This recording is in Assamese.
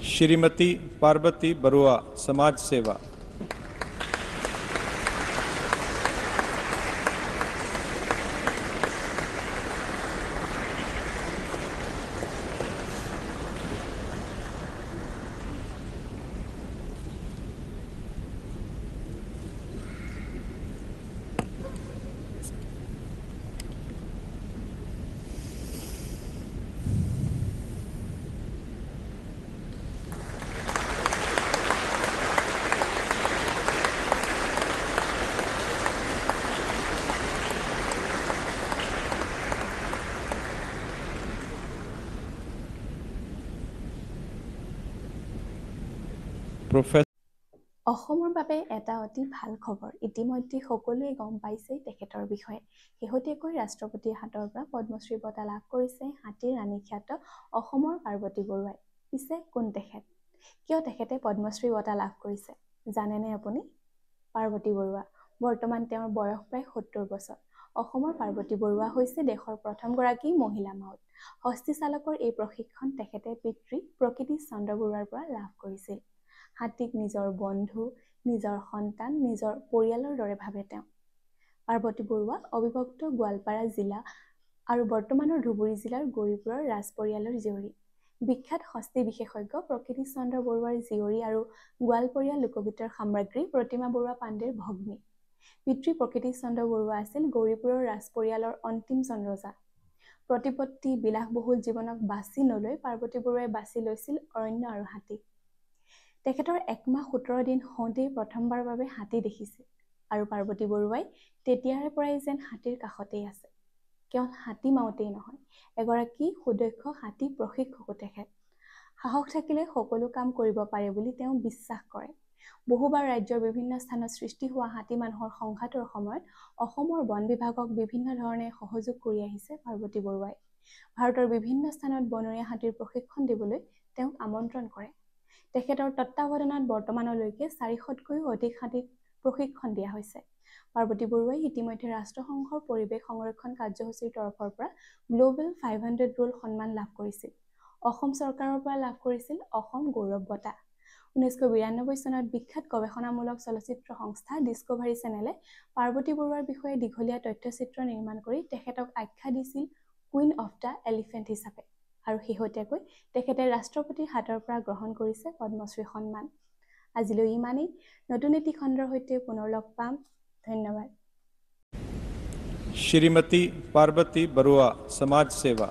श्रीमती पार्वती बरुआ, समाज सेवा। অসমৰ বাবে এটা অতি ভাল খবৰ। ইতিমধ্যে সকলোৱে গম পাইছে তেখেতৰ বিষয়ে। শেহতীয়াকৈ ৰাষ্ট্ৰপতিৰ হাতৰ পৰা পদ্মশ্ৰী বঁটা লাভ কৰিছে হাতীৰ ৰাণী খ্যাত অসমৰ পাৰ্বতী বৰুৱাই। পিছে কোন তেখেত? কিয় তেখেতে পদ্মশ্ৰী বঁটা লাভ কৰিছে জানেনে আপুনি? পাৰ্বতী বৰুৱা। বৰ্তমান তেওঁৰ বয়স প্ৰায় ৭০ বছৰ। অসমৰ পাৰ্বতী বৰুৱা হৈছে দেশৰ প্ৰথমগৰাকী মহিলা মাউত। হস্তী চালকৰ এই প্ৰশিক্ষণ তেখেতে পিতৃ প্ৰকৃতি চন্দ্ৰ বৰুৱাৰ পৰা লাভ কৰিছিল। হাতীক নিজৰ বন্ধু, নিজৰ সন্তান, নিজৰ পৰিয়ালৰ দৰে ভাবে তেওঁ। পাৰ্বতী বৰুৱা অবিভক্ত গোৱালপাৰা জিলা আৰু বৰ্তমানৰ ধুবুৰী জিলাৰ গৌৰীপুৰৰ ৰাজ পৰিয়ালৰ জীয়ৰী। বিখ্যাত হস্তী বিশেষজ্ঞ প্ৰকৃতি চন্দ্ৰ বৰুৱাৰ জীয়ৰী আৰু গোৱালপৰীয়া লোকগীতৰ সাম্ৰাজ্ঞী প্ৰতিমা বৰুৱা পাণ্ডেৰ ভগ্নী। পিতৃ প্ৰকৃতি চন্দ্ৰ বৰুৱা আছিল গৌৰীপুৰৰ ৰাজ পৰিয়ালৰ অন্তিম চন্দ্ৰজা। প্ৰতিপত্তি বিলাসবহুল জীৱনক বাছি নলৈ পাৰ্বতী বৰুৱাই বাছি লৈছিল অৰণ্য আৰু হাতী। তেখেতৰ ১ মাহ ১৭ দিন হওঁতেই প্ৰথমবাৰৰ বাবে হাতী দেখিছিল আৰু পাৰ্বতী বৰুৱাই তেতিয়াৰে পৰাই যেন হাতীৰ কাষতেই আছে। কেৱল হাতী মাউতেই নহয়, এগৰাকী সুদক্ষ হাতী প্ৰশিক্ষকো তেখেত। সাহস থাকিলে সকলো কাম কৰিব পাৰে বুলি তেওঁ বিশ্বাস কৰে। বহুবাৰ ৰাজ্যৰ বিভিন্ন স্থানত সৃষ্টি হোৱা হাতী মানুহৰ সংঘাতৰ সময়ত অসমৰ বন বিভাগক বিভিন্ন ধৰণে সহযোগ কৰি আহিছে পাৰ্বতী বৰুৱাই। ভাৰতৰ বিভিন্ন স্থানত বনৰীয়া হাতীৰ প্ৰশিক্ষণ দিবলৈ তেওঁক আমন্ত্ৰণ কৰে। তেখেতৰ তত্ত্বাৱধানত বৰ্তমানলৈকে ৪০০তকৈও অধিক হাতীক প্ৰশিক্ষণ দিয়া হৈছে। পাৰ্বতী বৰুৱাই ইতিমধ্যে ৰাষ্ট্ৰসংঘৰ পৰিৱেশ সংৰক্ষণ কাৰ্যসূচীৰ তৰফৰ পৰা গ্ল'বেল 500 ৰুল সন্মান লাভ কৰিছিল। অসম চৰকাৰৰ পৰা লাভ কৰিছিল অসম গৌৰৱ বঁটা। ১৯৯২ চনত বিখ্যাত গৱেষণামূলক চলচ্চিত্ৰ সংস্থা ডিস্কভাৰী চেনেলে পাৰ্বতী বৰুৱাৰ বিষয়ে দীঘলীয়া তথ্যচিত্ৰ নিৰ্মাণ কৰি তেখেতক আখ্যা দিছিল কুইন অফ দ্য এলিফেণ্ট হিচাপে। আৰু শেহতীয়াকৈ তেখেতে ৰাষ্ট্ৰপতিৰ হাতৰ পৰা গ্ৰহণ কৰিছে পদ্মশ্ৰী সন্মান। আজিলৈ ইমানেই। নতুন এটি খণ্ডৰ সৈতে পুনৰ লগ পাম। ধন্যবাদ। श्रीमती पार्वती बरुआ, समाज सेवा।